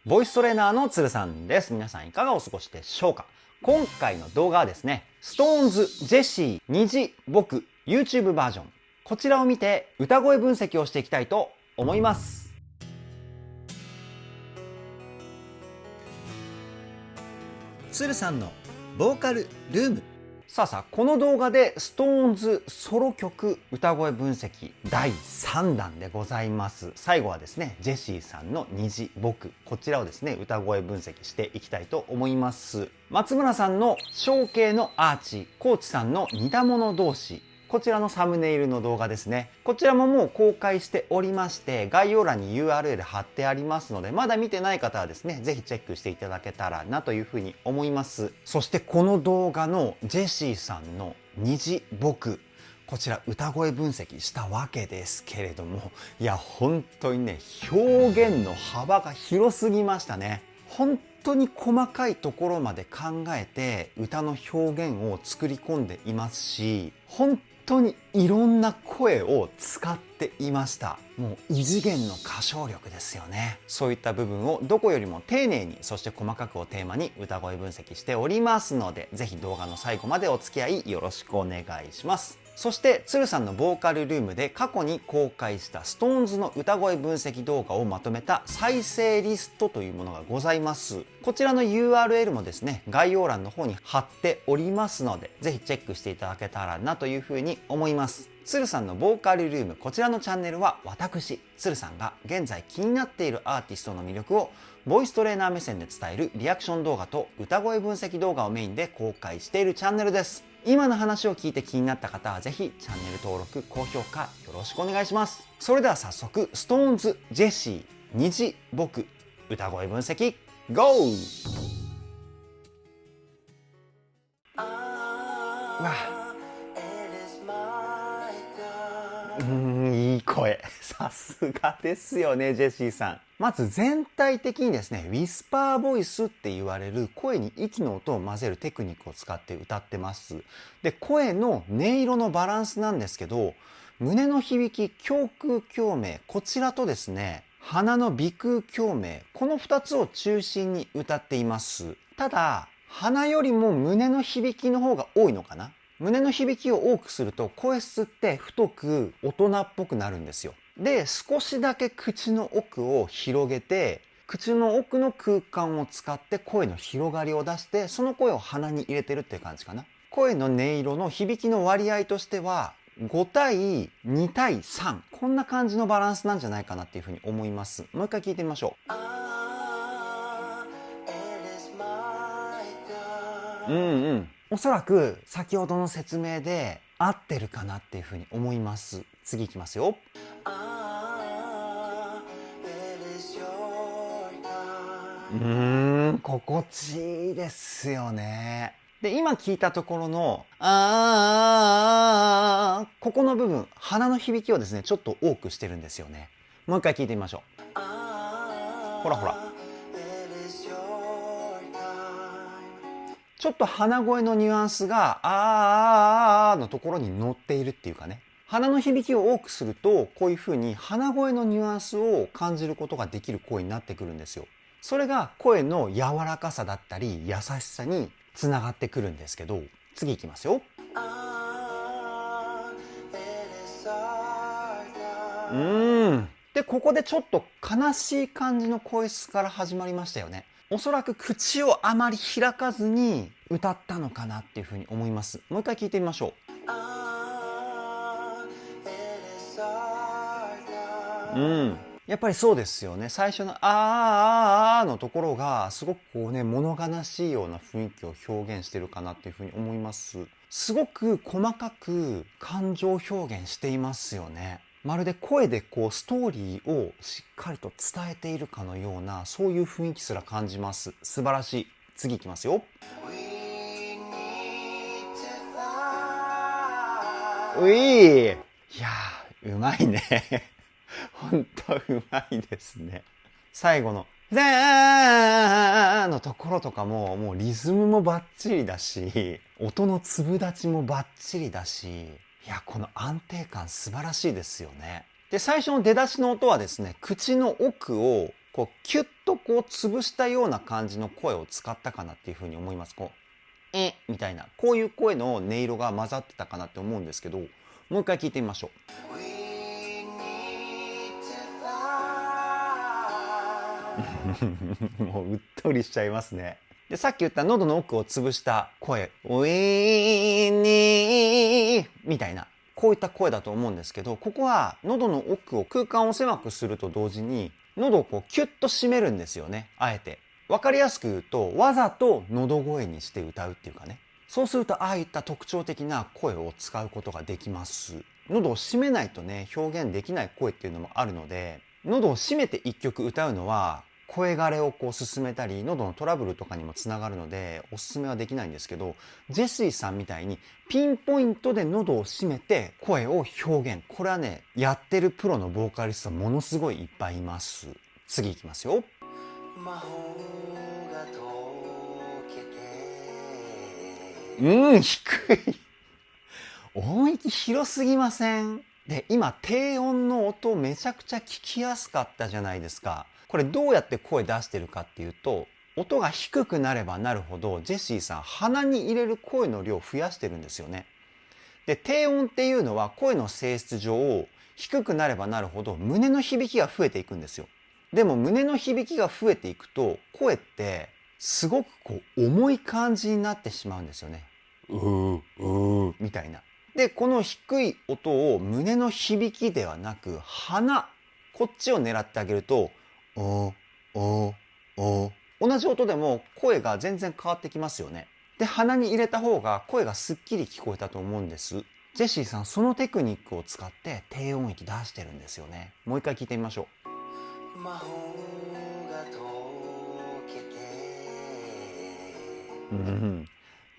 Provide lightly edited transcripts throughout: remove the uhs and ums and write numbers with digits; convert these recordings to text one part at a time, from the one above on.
ボイストレーナーのつるさんです。皆さんいかがお過ごしでしょうか。今回の動画はですね、SixTONES ジェシー虹僕 YouTube バージョン。こちらを見て歌声分析をしていきたいと思います。つるさんのボーカルルーム。さあ、この動画で SixTONES ソロ曲歌声分析第3弾でございます。最後はですね、ジェシーさんの虹僕、こちらをですね、歌声分析していきたいと思います。松村さんの象形のアーチ、高知さんの似た者同士、こちらのサムネイルの動画ですね。こちらももう公開しておりまして、概要欄に URL 貼ってありますので、まだ見てない方はですね、ぜひチェックしていただけたらなというふうに思います。そしてこの動画のジェシーさんの虹僕、こちら歌声分析したわけですけれども、いや本当にね、表現の幅が広すぎましたね。本当に細かいところまで考えて歌の表現を作り込んでいますし、本当にいろんな声を使っていました。もう異次元の歌唱力ですよね。そういった部分をどこよりも丁寧に、そして細かくをテーマに歌声分析しておりますので、ぜひ動画の最後までお付き合いよろしくお願いします。そしてつるさんのボーカルルームで過去に公開した SixTONES の歌声分析動画をまとめた再生リストというものがございます。こちらの URL もですね、概要欄の方に貼っておりますので、ぜひチェックしていただけたらなというふうに思います。つるさんのボーカルルーム、こちらのチャンネルは私つるさんが現在気になっているアーティストの魅力をボイストレーナー目線で伝えるリアクション動画と歌声分析動画をメインで公開しているチャンネルです。今の話を聞いて気になった方はぜひチャンネル登録、高評価よろしくお願いします。それでは早速 SixTONES ジェシー虹僕歌声分析 GO！ いい声。さすがですよね、ジェシーさん。まず全体的にですね、ウィスパーボイスって言われる声に息の音を混ぜるテクニックを使って歌ってます。で、声の音色のバランスなんですけど、胸の響き、胸腔共鳴、こちらとですね、鼻の鼻腔共鳴、この2つを中心に歌っています。ただ、鼻よりも胸の響きの方が多いのかな。胸の響きを多くすると声質って太く大人っぽくなるんですよ。で、少しだけ口の奥を広げて、口の奥の空間を使って声の広がりを出して、その声を鼻に入れてるっていう感じかな。声の音色の響きの割合としては5対2対3、こんな感じのバランスなんじゃないかなっていうふうに思います。もう一回聞いてみましょう。おそらく先ほどの説明で合ってるかなっていうふうに思います。次いきますよ。心地いいですよね。で、今聞いたところのここの部分、鼻の響きをですね、ちょっと多くしてるんですよね。もう一回聞いてみましょう。ほらほら。ちょっと鼻声のニュアンスがのところに乗っているっていうかね。鼻の響きを多くすると、こういう風に鼻声のニュアンスを感じることができる声になってくるんですよ。それが声の柔らかさだったり優しさにつながってくるんですけど、次いきますよ。で、ここでちょっと悲しい感じの声質から始まりましたよね。おそらく口をあまり開かずに歌ったのかなっていうふうに思います。もう一回聞いてみましょう。やっぱりそうですよね。最初ののところがすごくこうね、物悲しいような雰囲気を表現してるかなっていうふうに思います。すごく細かく感情表現していますよね。まるで声でこうストーリーをしっかりと伝えているかのような、そういう雰囲気すら感じます。素晴らしい。次いきますよ。いやー、うまいね。本当うまいですね。最後ののところとかも、もうリズムもバッチリだし、音の粒立ちもバッチリだし、いや、この安定感素晴らしいですよね。で、最初の出だしの音はですね、口の奥をこうキュッとこう潰したような感じの声を使ったかなっていうふうに思います。こうみたいなこういう声の音色が混ざってたかなって思うんですけど、もう一回聞いてみましょう。もううっとりしちゃいますね。でさっき言った喉の奥を潰した声「ウィーニー」みたいなこういった声だと思うんですけど、ここは喉の奥を空間を狭くすると同時に喉をこうキュッと締めるんですよね。あえて分かりやすく言うとわざと喉声にして歌うっていうかね。そうするとああいった特徴的な声を使うことができます。喉を締めないとね表現できない声っていうのもあるので、喉を締めて一曲歌うのは声枯れをこう進めたり喉のトラブルとかにもつながるのでおすすめはできないんですけど、ジェシーさんみたいにピンポイントで喉を締めて声を表現、これはねやってるプロのボーカリストものすごいいっぱいいます。次いきますよ。魔法が解けて低い音域広すぎません？で今低音の音めちゃくちゃ聞きやすかったじゃないですか。これどうやって声出してるかっていうと、音が低くなればなるほどジェシーさん鼻に入れる声の量を増やしてるんですよね。で低音っていうのは声の性質上低くなればなるほど胸の響きが増えていくんですよ。でも胸の響きが増えていくと声ってすごくこう重い感じになってしまうんですよね。みたいな。でこの低い音を胸の響きではなく鼻、こっちを狙ってあげると同じ音でも声が全然変わってきますよね。で鼻に入れた方が声がすっきり聞こえたと思うんです。ジェシーさんそのテクニックを使って低音域出してるんですよね。もう一回聞いてみましょう。魔法が解け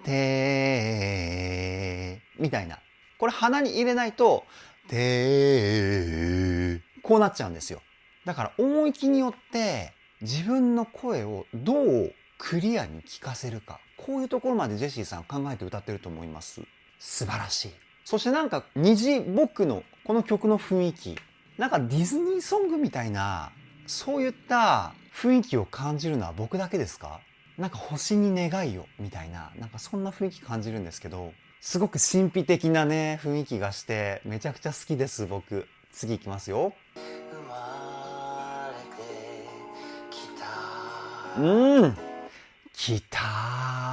てみたいな。これ鼻に入れないとこうなっちゃうんですよ。だから音域によって自分の声をどうクリアに聞かせるか、こういうところまでジェシーさん考えて歌ってると思います。素晴らしい。そしてなんか虹僕のこの曲の雰囲気、なんかディズニーソングみたいなそういった雰囲気を感じるのは僕だけですか？なんか星に願いをみたいな、なんかそんな雰囲気感じるんですけど、すごく神秘的なね雰囲気がしてめちゃくちゃ好きです僕。次いきますよ。ギタ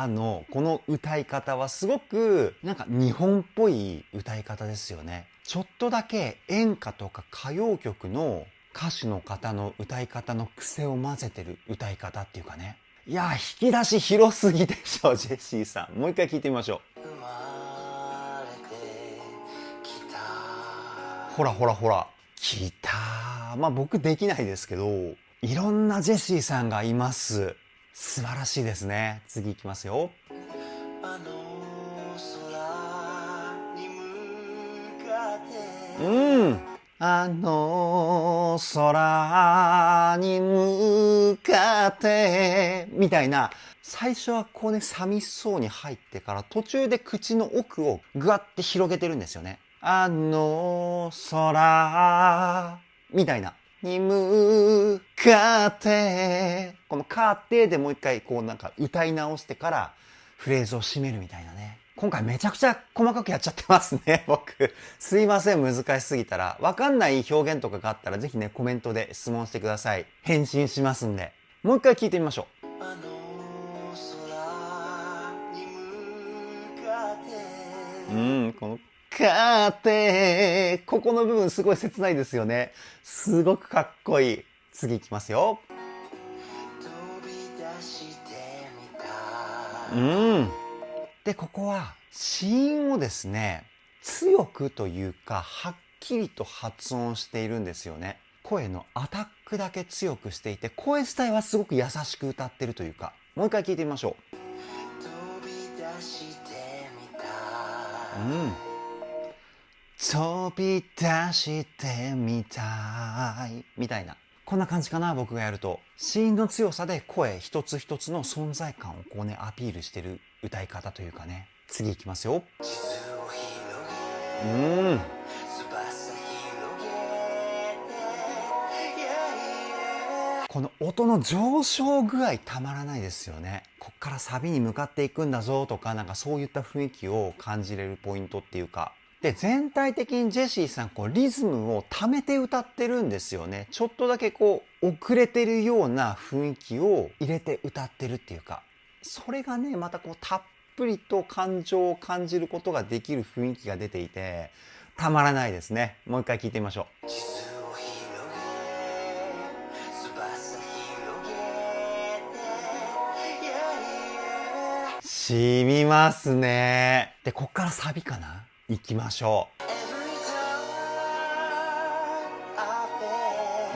ーのこの歌い方はすごくなんか日本っぽい歌い方ですよね。ちょっとだけ演歌とか歌謡曲の歌手の方の歌い方の癖を混ぜてる歌い方っていうかね。いや引き出し広すぎでしょジェシーさん。もう一回聞いてみましょう。ほらほらほらギター、まあ僕できないですけどいろんなジェシーさんがいます。素晴らしいですね。次いきますよ。あの空に向かってみたいな、最初はこうね寂しそうに入ってから途中で口の奥をグワッて広げてるんですよね。あの空みたいなに向かってこのかってでもう一回こうなんか歌い直してからフレーズを締めるみたいなね。今回めちゃくちゃ細かくやっちゃってますね僕。すいません難しすぎたら。わかんない表現とかがあったらぜひねコメントで質問してください。返信しますんで。もう一回聞いてみましょう。あの空に向かってこのかってここの部分すごい切ないですよね。すごくかっこいい。次いきますよ。でここは子音をですね強くというかはっきりと発音しているんですよね。声のアタックだけ強くしていて声自体はすごく優しく歌ってるというか。もう一回聞いてみましょう。飛び出してみたいみたいな、こんな感じかな。僕がやると子音の強さで声一つ一つの存在感をこうねアピールしてる歌い方というかね。次いきますよ。この音の上昇具合たまらないですよね。こっからサビに向かっていくんだぞとか、なんかそういった雰囲気を感じれるポイントっていうか。で、全体的にジェシーさん、こうリズムを溜めて歌ってるんですよね。ちょっとだけこう遅れてるような雰囲気を入れて歌ってるっていうか。それがね、またこうたっぷりと感情を感じることができる雰囲気が出ていて、たまらないですね。もう一回聞いてみましょう。染みますね。で、こっからサビかな？行きましょ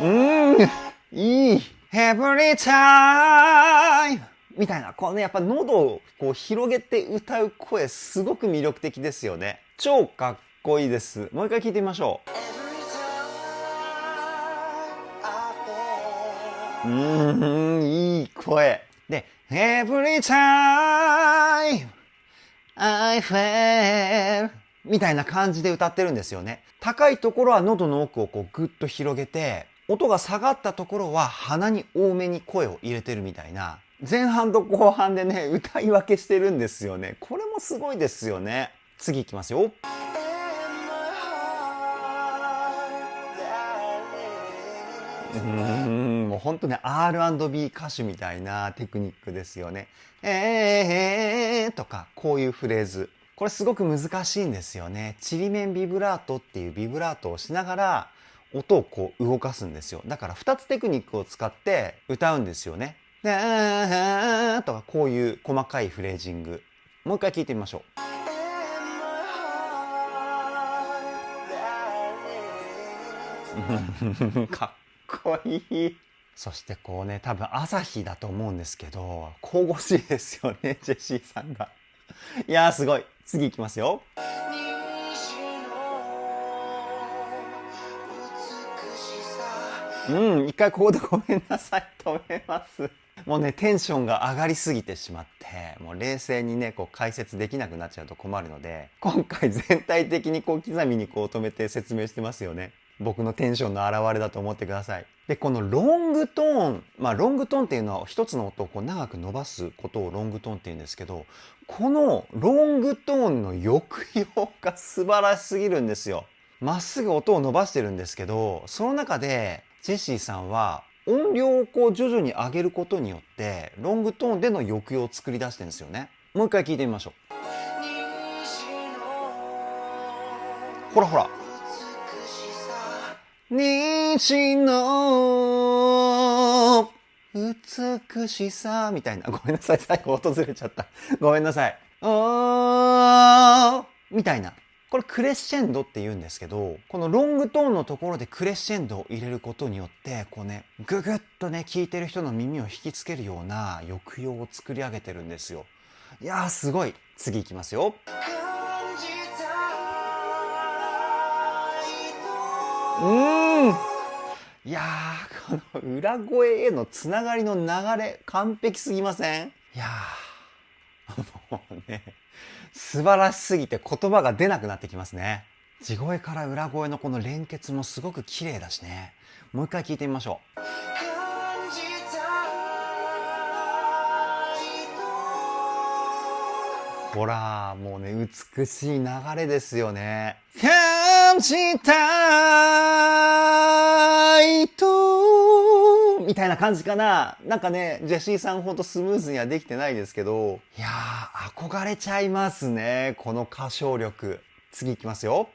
う。いい。Every time! みたいな、このね、やっぱ喉をこう広げて歌う声、すごく魅力的ですよね。超かっこいいです。もう一回聞いてみましょう。いい声。で、Every time I fail みたいな感じで歌ってるんですよね。高いところは喉の奥をこうグッと広げて、音が下がったところは鼻に多めに声を入れてるみたいな、前半と後半でね、歌い分けしてるんですよね。これもすごいですよね。次いきますよ。もうほんとね、R&B 歌手みたいなテクニックですよね。とか、こういうフレーズ。これすごく難しいんですよね。ちりめんビブラートっていうビブラートをしながら、音をこう動かすんですよ。だから2つテクニックを使って歌うんですよね。とかこういう細かいフレージング。もう一回聞いてみましょう。かっこいい。そしてこうね、多分朝日だと思うんですけど、神々しいですよね、ジェシーさんが。いやーすごい。次行きますよ。一回ここでごめんなさい。止めます。もうね、テンションが上がりすぎてしまって、もう冷静にね、こう解説できなくなっちゃうと困るので、今回全体的にこう刻みにこう止めて説明してますよね。僕のテンションの表れだと思ってください。で、このロングトーン、ロングトーンっていうのは一つの音をこう長く伸ばすことをロングトーンって言うんですけど、このロングトーンの抑揚が素晴らしすぎるんですよ。まっすぐ音を伸ばしてるんですけど、その中でジェシーさんは音量をこう徐々に上げることによってロングトーンでの抑揚を作り出してるんですよね。もう一回聞いてみましょう。ほらほら。西の美しさみたいな。ごめんなさい。最後音ずれちゃった。ごめんなさい。みたいな。これクレッシェンドって言うんですけど、このロングトーンのところでクレッシェンドを入れることによって、こうね、ぐぐっとね、聴いてる人の耳を引きつけるような抑揚を作り上げてるんですよ。いやーすごい。次いきますよ。いやー、この裏声へのつながりの流れ、完璧すぎません？いやー、もうね、素晴らしすぎて言葉が出なくなってきますね。地声から裏声のこの連結もすごく綺麗だしね。もう一回聞いてみましょう。ほら、もうね、美しい流れですよね。感じたいと、みたいな感じかな。なんかね、ジェシーさんほどスムーズにはできてないですけど、いやー、憧れちゃいますね。この歌唱力。次いきますよ。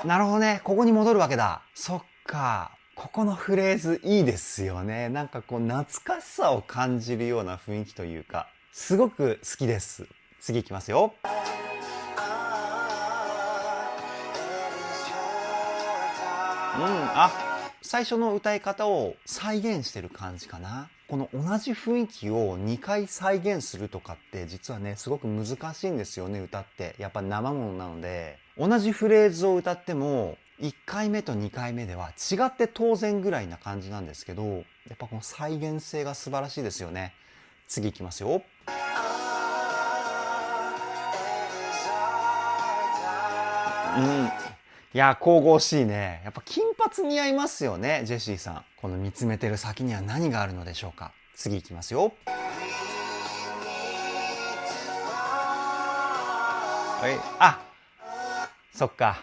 なるほどね。ここに戻るわけだ。そっか。ここのフレーズいいですよね。なんかこう懐かしさを感じるような雰囲気というか、すごく好きです。次いきますよ。最初の歌い方を再現してる感じかな。この同じ雰囲気を2回再現するとかって実はね、すごく難しいんですよね、歌って。やっぱ生ものなので、同じフレーズを歌っても、1回目と2回目では違って当然ぐらいな感じなんですけど、やっぱこの再現性が素晴らしいですよね。次いきますよ。いや神々しいね。やっぱ金髪似合いますよね、ジェシーさん。この見つめてる先には何があるのでしょうか。次いきますよ。あ、そっか。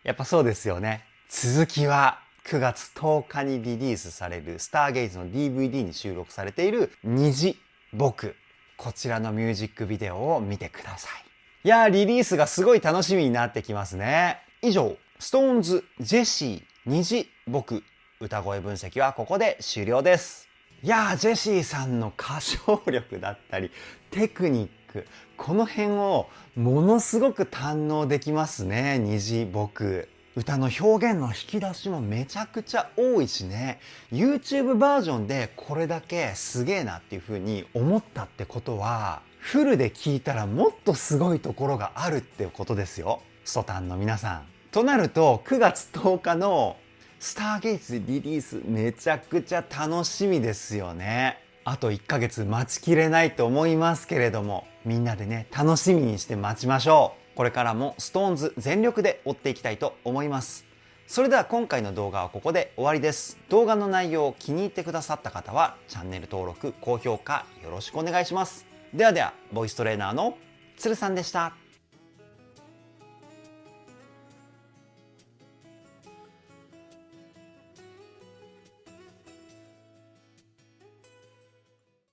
やっぱそうですよね。続きは9月10日にリリースされるスターゲイズの DVD に収録されている虹僕。こちらのミュージックビデオを見てください。いやー、リリースがすごい楽しみになってきますね。以上、SixTONESジェシー虹僕歌声分析はここで終了です。いやー、ジェシーさんの歌唱力だったりテクニック、この辺をものすごく堪能できますね、虹僕。歌の表現の引き出しもめちゃくちゃ多いしね、 YouTube バージョンでこれだけすげえなっていう風に思ったってことは、フルで聴いたらもっとすごいところがあるってことですよ、ストタンの皆さん。となると9月10日のスターゲイツリリース、めちゃくちゃ楽しみですよね。あと1ヶ月待ちきれないと思いますけれども、みんなでね楽しみにして待ちましょう。これからも SixTONES 全力で追っていきたいと思います。それでは今回の動画はここで終わりです。動画の内容を気に入ってくださった方はチャンネル登録、高評価よろしくお願いします。ではでは、ボイストレーナーのつるさんでした。